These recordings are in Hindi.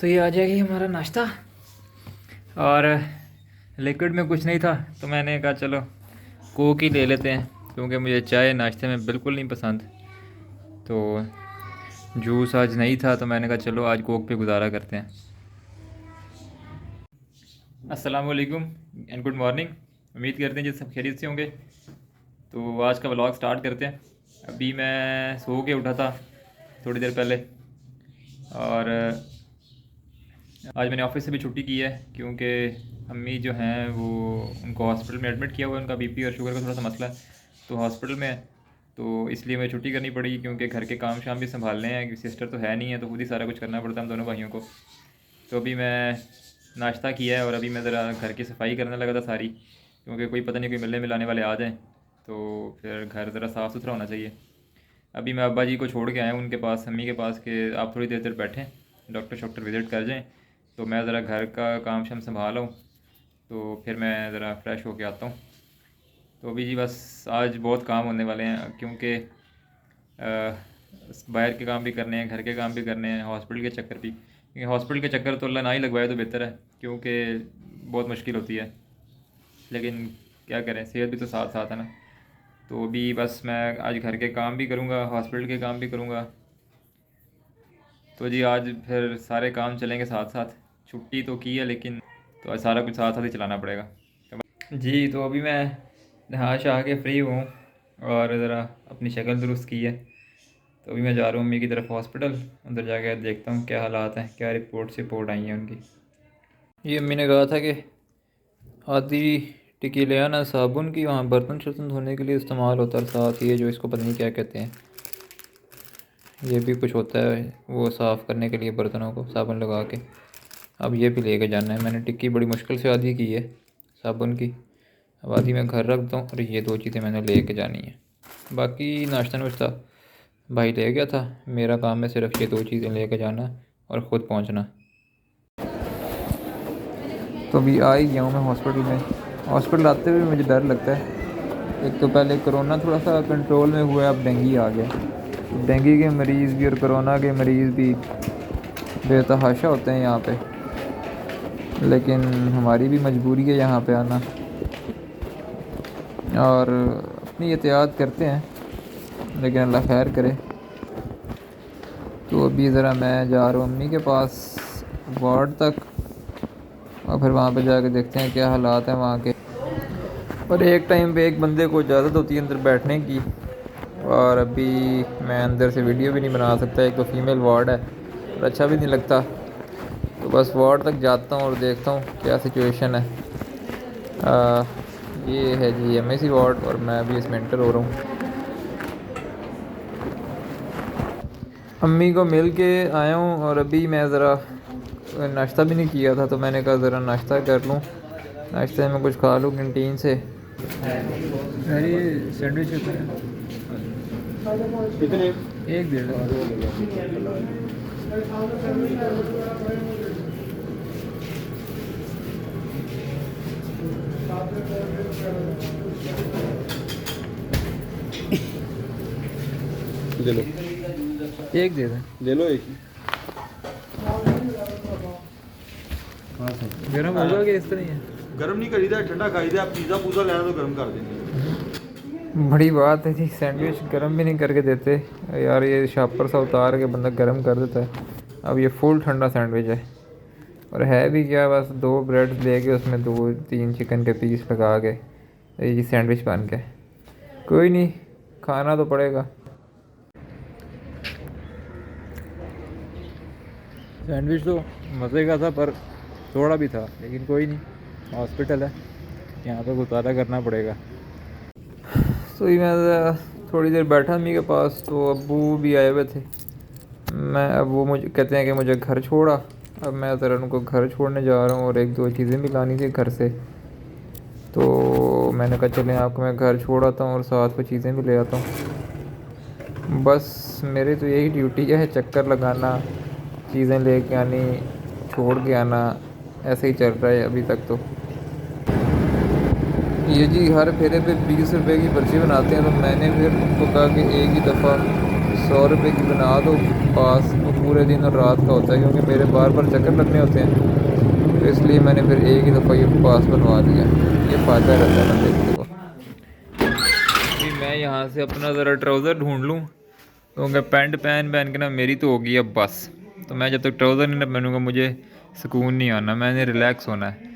तो ये आ जाएगी हमारा नाश्ता। और लिक्विड में कुछ नहीं था तो मैंने कहा चलो कोक ही ले लेते हैं, क्योंकि मुझे चाय नाश्ते में बिल्कुल नहीं पसंद। तो जूस आज नहीं था तो मैंने कहा चलो आज कोक पे गुजारा करते हैं। अस्सलाम वालेकुम एंड गुड मॉर्निंग। उम्मीद करते हैं जी सब खैरियत से होंगे। तो आज का व्लॉग स्टार्ट करते हैं। अभी मैं सो के उठा था थोड़ी देर पहले, और आज मैंने ऑफिस से भी छुट्टी की है क्योंकि अम्मी जो हैं वो उनको हॉस्पिटल में एडमिट किया हुआ है। उनका बीपी और शुगर का थोड़ा सा मसला है तो हॉस्पिटल में है, तो इसलिए मुझे छुट्टी करनी पड़ी क्योंकि घर के काम शाम भी संभालने हैं। सिस्टर तो है नहीं है तो खुद ही सारा कुछ करना पड़ता है हम दोनों भाइयों को। तो अभी मैं नाश्ता किया है और अभी मैं ज़रा घर की सफाई करने लगा था सारी, क्योंकि कोई पता नहीं कोई मिलने मिलाने वाले आ जाएँ तो फिर घर ज़रा साफ़ सुथरा होना चाहिए। अभी मैं अब्बा जी को छोड़ के आया हूँ उनके पास, अम्मी के पास, कि आप थोड़ी देर बैठें, डॉक्टर शॉक्टर विज़िट कर जाएँ तो मैं ज़रा घर का काम शाम संभाला हूँ, तो फिर मैं ज़रा फ्रेश होके आता हूँ। तो अभी जी बस आज बहुत काम होने वाले हैं क्योंकि बाहर के काम भी करने हैं, घर के काम भी करने हैं, हॉस्पिटल के चक्कर भी, क्योंकि हॉस्पिटल के चक्कर तो अल्लाह ना ही लगवाए तो बेहतर है क्योंकि बहुत मुश्किल होती है, लेकिन क्या करें, सेहत भी तो साथ साथ है ना। तो अभी बस मैं आज घर के काम भी करूँगा, हॉस्पिटल के काम भी करूँगा। तो जी आज फिर सारे काम चलेंगे साथ साथ। छुट्टी तो की है लेकिन तो आज सारा कुछ साथ साथ ही चलाना पड़ेगा। जी तो अभी मैं नहा शहा के फ्री हूँ और ज़रा अपनी शक्ल दुरुस्त की है, तो अभी मैं जा रहा हूँ अम्मी की तरफ हॉस्पिटल। अंदर जाके देखता हूँ क्या हालात हैं, क्या रिपोर्ट आई हैं उनकी। ये अम्मी ने कहा था कि आधी टिक्की ले आना साबुन की, वहाँ बर्तन शर्तन धोने के लिए इस्तेमाल होता है, साथ ये जो इसको पता नहीं क्या कहते हैं, ये भी कुछ होता है वो साफ़ करने के लिए बर्तनों को साबुन लगा के। अब ये भी लेके जाना है। मैंने टिक्की बड़ी मुश्किल से आधी की है साबुन की, अब आधी मैं घर रख दूँ और ये दो चीज़ें मैंने लेके जानी है। बाकी नाश्ता नुश्ता भाई ले गया था, मेरा काम है सिर्फ ये दो चीज़ें लेके जाना और ख़ुद पहुँचना। तो अभी आ ही गया हूँ मैं हॉस्पिटल में। हॉस्पिटल आते हुए मुझे डर लगता है। एक तो पहले कोरोना थोड़ा सा कंट्रोल में हुआ, अब डेंगू आ गया। डेंगू के मरीज़ भी और कोरोना के मरीज़ भी बेतहाशा होते हैं यहाँ पे, लेकिन हमारी भी मजबूरी है यहाँ पे आना और अपनी एहतियात करते हैं, लेकिन अल्लाह खैर करे। तो अभी ज़रा मैं जा रहा हूँ अम्मी के पास वार्ड तक और फिर वहाँ पे जाके देखते हैं क्या हालात हैं वहाँ के। और एक टाइम पे एक बंदे को इजाज़त होती है अंदर बैठने की, और अभी मैं अंदर से वीडियो भी नहीं बना सकता, एक तो फीमेल वार्ड है और अच्छा भी नहीं लगता। तो बस वार्ड तक जाता हूँ और देखता हूँ क्या सिचुएशन है। ये है जी एमएसी वार्ड और मैं अभी इसमें एंटर हो रहा हूँ। अम्मी को मिल के आया हूँ और अभी मैं ज़रा नाश्ता भी नहीं किया था तो मैंने कहा ज़रा नाश्ता कर लूँ, नाश्ते में कुछ खा लूँ कैंटीन से। अरे सैंडविच कितने? एक डेढ़। ले लो, एक दे दें। ले लो एक ही। गर्म होगा कि इस तरह ही है? गर्म नहीं करीदा, ठंडा खाईदा। आप पिज़्ज़ा पूज़ा लेना तो गर्म कर देंगे। बड़ी बात है जी, सैंडविच गर्म भी नहीं करके देते यार। ये शापर सा उतार के बंदा गर्म कर देता है। अब ये फुल ठंडा सैंडविच है और है भी क्या, बस दो ब्रेड लेके उसमें दो तीन चिकन के पीस लगा के ये सैंडविच बन के। कोई नहीं, खाना तो पड़ेगा। सैंडविच तो मज़े का था पर थोड़ा भी था, लेकिन कोई नहीं, हॉस्पिटल है, यहाँ पे गुजारा करना पड़ेगा। तो ये मैं थोड़ी देर बैठा अम्मी के पास तो अब्बू भी आए हुए थे। अब वो मुझे कहते हैं कि मुझे घर छोड़ा। अब मैं ज़रा उनको घर छोड़ने जा रहा हूँ और एक दो चीज़ें भी लानी थी घर से, तो मैंने कहा चलें आपको मैं घर छोड़ आता हूँ और साथ में चीज़ें भी ले आता हूँ। बस मेरी तो यही ड्यूटी है, चक्कर लगाना, चीज़ें लेके आनी, छोड़ के आना, ऐसे ही चल रहा है अभी तक। तो ये जी हर फेरे पे 20 रुपए की पर्ची बनाते हैं, तो मैंने फिर उनको कहा कि एक ही दफ़ा 100 रुपये की बना दो पास, तो पूरे दिन और रात का होता है, क्योंकि मेरे बार बार चक्कर लगने होते हैं, तो इसलिए मैंने फिर एक ही दफ़ा ये पास बनवा लिया। ये फ़ायदा रहता है बंदे को। अभी मैं यहाँ से अपना ज़रा ट्राउज़र ढूंढ लूँ, क्योंकि पैंट पहन के ना मेरी तो होगी अब बस। तो मैं जब तक ट्राउज़र नहीं ना पहनूँगा मुझे सुकून नहीं आना, मैंने रिलैक्स होना है।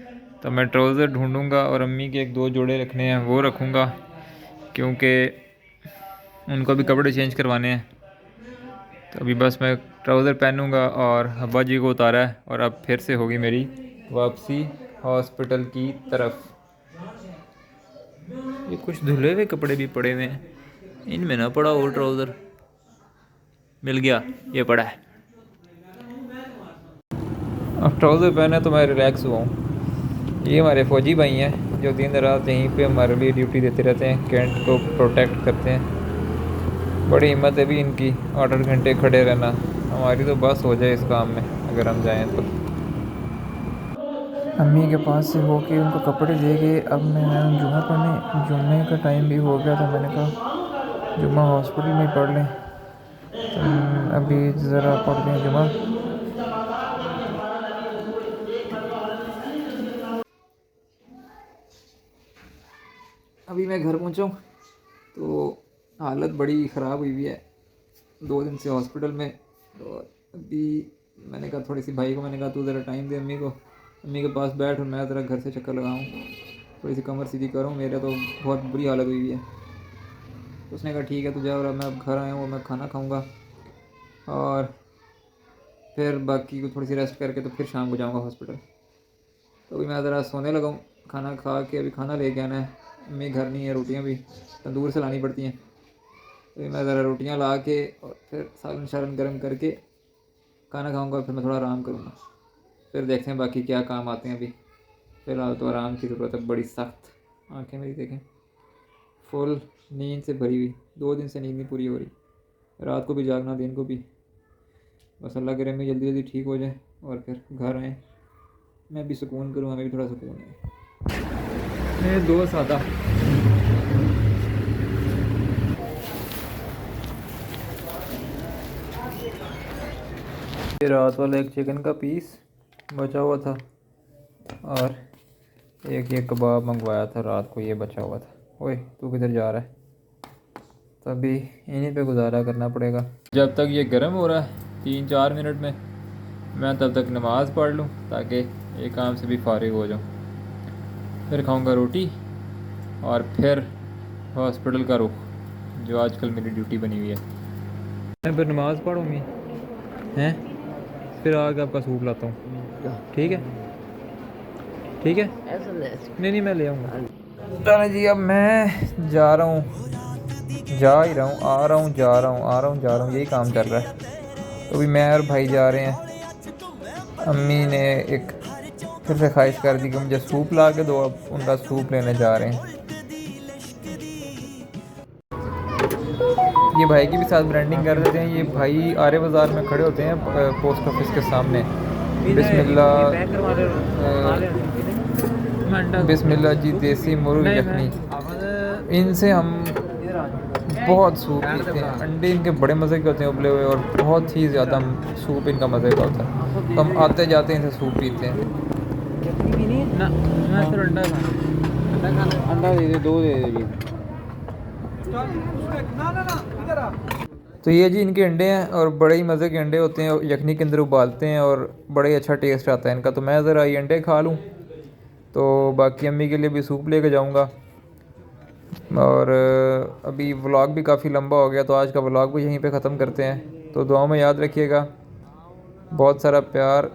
तो मैं ट्राउज़र ढूंढूँगा और अम्मी के 1-2 जोड़े रखने हैं वो रखूँगा, क्योंकि उनको भी कपड़े चेंज करवाने हैं। तो अभी बस मैं ट्राउज़र पहनूँगा और अब्बा जी को उतारा है और अब फिर से होगी मेरी वापसी हॉस्पिटल की तरफ। ये कुछ धुले हुए कपड़े भी पड़े हुए हैं, इनमें ना पड़ा और ट्राउज़र मिल गया, ये पड़ा है। अब ट्राउज़र पहने तो मैं रिलैक्स हुआ हूँ। ये हमारे फ़ौजी भाई हैं जो दिन रात यहीं पे हमारे लिए ड्यूटी देते रहते हैं, कैंट को प्रोटेक्ट करते हैं। बड़ी हिम्मत है भी इनकी, 8-8 घंटे खड़े रहना। हमारी तो बस हो जाए इस काम में अगर हम जाएं तो। अम्मी के पास से होके उनको कपड़े दे के अब मैं आया हूँ जुम्मा पढ़ने। जुम्मे का टाइम भी हो गया था, मैंने कहा जुम्मा हॉस्पिटल में ही पढ़ लें। तो अभी ज़रा पढ़ लें जुम्मा। अभी मैं घर पहुंचा हूँ तो हालत बड़ी ख़राब हुई हुई है 2 दिन से हॉस्पिटल में। तो अभी मैंने कहा थोड़ी सी भाई को मैंने कहा तू ज़रा टाइम दे अम्मी को, अम्मी के पास बैठ और मैं ज़रा घर से चक्कर लगाऊँ, थोड़ी सी कमर सीधी करूँ, मेरा तो बहुत बुरी हालत हुई हुई है। तो उसने कहा ठीक है तू जा, और अब मैं अब घर आया हूँ, मैं खाना खाऊँगा और फिर बाकी को थोड़ी सी रेस्ट करके तो फिर शाम को जाऊँगा हॉस्पिटल। तो अभी मैं ज़रा सोने लगा हूँ, खाना खा के अभी खाना लेके आना है। अम्मी घर नहीं है, रोटियाँ भी तंदूर से लानी पड़ती हैं। तो मैं ज़रा रोटियाँ ला के और फिर सालन शालन गर्म करके खाना खाऊंगा, फिर मैं थोड़ा आराम करूँगा, फिर देखते हैं बाकी क्या काम आते हैं। अभी फ़िलहाल तो आराम की ज़रूरत है, बड़ी सख्त आंखें मेरी देखें फुल नींद से भरी हुई, 2 दिन से नींद नहीं पूरी हो रही, रात को भी जागना दिन को भी। बस अल्लाह करे मैं जल्दी जल्दी ठीक हो जाए और फिर घर आएँ, मैं भी सुकून करूँ, हमें भी थोड़ा सुकून है। मेरे दोस्त आता रात वाला एक चिकन का पीस बचा हुआ था और एक ये कबाब मंगवाया था रात को, ये बचा हुआ था। ओए तू किधर जा रहा है? तभी इन्हीं पे गुजारा करना पड़ेगा जब तक ये गर्म हो रहा है। 3-4 मिनट में मैं तब तक नमाज़ पढ़ लूँ ताकि ये काम से भी फारिग हो जाऊँ। फिर खाऊंगा रोटी और फिर हॉस्पिटल का रुख, जो आजकल मेरी ड्यूटी बनी हुई है। मैं फिर नमाज़ पढ़ूँगी हैं, फिर आगे आपका सूप लाता हूँ, ठीक है? ठीक है, नहीं मैं ले आऊँगा। चलो जी अब मैं जा रहा हूँ, जा ही रहा हूँ, आ रहा हूँ, जा रहा हूँ, आ रहा हूँ, जा रहा हूँ, यही काम चल रहा है। तो अभी मैं और भाई जा रहे हैं। अम्मी ने एक फिर से ख्वाहिश कर दी कि मुझे सूप ला के दो, अब उनका सूप लेने जा रहे हैं। ये भाई की भी साथ ब्रांडिंग कर देते हैं। ये भाई आर्य बाज़ार में खड़े होते हैं पोस्ट ऑफिस के सामने। बिस्मिल्लाह जी देसी मुर्ग यखनी, इनसे हम बहुत सूप पीते हैं। अंडे इनके बड़े मज़े के होते हैं उबले हुए, और बहुत ही ज़्यादा सूप इनका मज़े का होता है। तो हम आते जाते इनसे सूप पीते हैं। अंडा दे दे, 2 दे दे। तो ये जी इनके अंडे हैं और बड़े ही मज़े के अंडे होते हैं, यखनी के अंदर उबालते हैं और बड़ा ही अच्छा टेस्ट आता है इनका। तो मैं ज़रा ये अंडे खा लूँ, तो बाकी अम्मी के लिए भी सूप लेके जाऊँगा। और अभी व्लॉग भी काफ़ी लंबा हो गया, तो आज का व्लॉग भी यहीं पे ख़त्म करते हैं। तो दुआ में याद रखिएगा, बहुत सारा प्यार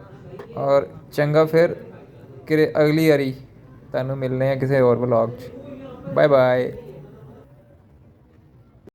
और चंगा फिर कि अगली बारी तुहानू मिलने हैं किसी और व्लॉग। Bye bye.